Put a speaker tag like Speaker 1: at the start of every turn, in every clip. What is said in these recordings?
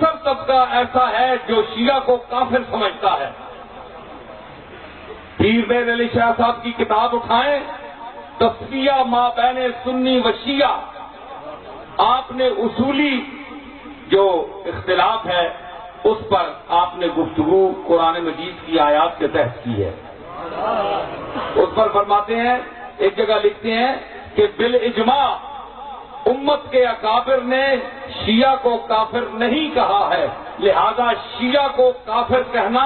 Speaker 1: اکثر طبقہ ایسا ہے جو شیعہ کو کافر سمجھتا ہے۔ پیر میر علی شاہ صاحب کی کتاب اٹھائیں، تصفیہ ما بین سنی و شیعہ، آپ نے اصولی جو اختلاف ہے اس پر آپ نے گفتگو قرآن مجید کی آیات کے تحت کی ہے۔ اس پر فرماتے ہیں، ایک جگہ لکھتے ہیں کہ بالاجماع امت کے اکابر نے شیعہ کو کافر نہیں کہا ہے، لہذا شیعہ کو کافر کہنا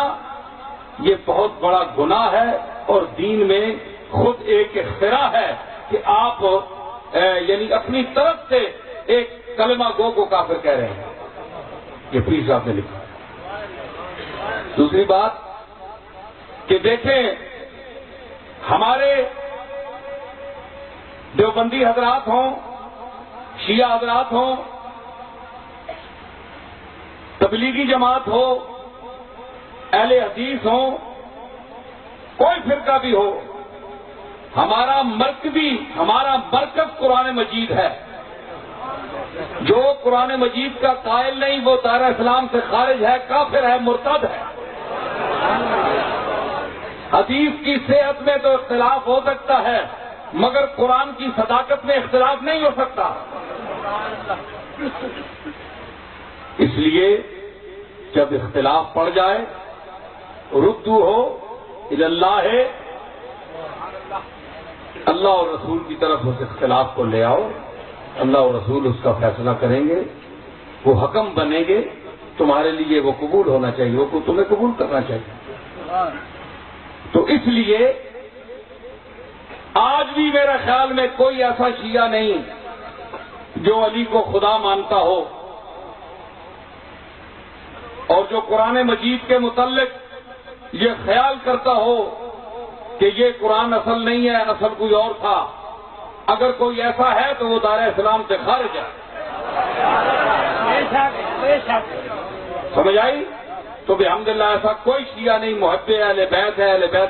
Speaker 1: یہ بہت بڑا گناہ ہے اور دین میں خود ایک اختراع ہے کہ آپ یعنی اپنی طرف سے ایک کلمہ گو کو کافر کہہ رہے ہیں۔ یہ پیر صاحب نے لکھا۔ دوسری بات کہ دیکھیں، ہمارے دیوبندی حضرات ہوں، شیعہ حضرات ہوں، تبلیغی جماعت ہو، اہل حدیث ہوں، کوئی فرقہ بھی ہو، ہمارا مرکز قرآن مجید ہے۔ جو قرآن مجید کا قائل نہیں وہ دار اسلام سے خارج ہے، کافر ہے، مرتد ہے۔ حدیث کی صحت میں تو اختلاف ہو سکتا ہے مگر قرآن کی صداقت میں اختلاف نہیں ہو سکتا۔ اس لیے جب اختلاف پڑ جائے، ردو ہو الی اللہ، اللہ اور رسول کی طرف اس اختلاف کو لے آؤ، اللہ اور رسول اس کا فیصلہ کریں گے، وہ حکم بنیں گے، تمہارے لیے وہ قبول ہونا چاہیے، وہ تمہیں قبول کرنا چاہیے۔ تو اس لیے آج بھی میرا خیال میں کوئی ایسا شیعہ نہیں جو علی کو خدا مانتا ہو اور جو قرآن مجید کے متعلق یہ خیال کرتا ہو کہ یہ قرآن اصل نہیں ہے، اصل کوئی اور تھا۔ اگر کوئی ایسا ہے تو وہ دار اسلام سے خارج ہے۔ سمجھ آئی؟ تو بحمداللہ ایسا کوئی شیعہ نہیں، محب اہل بیت ہے، اہل بیت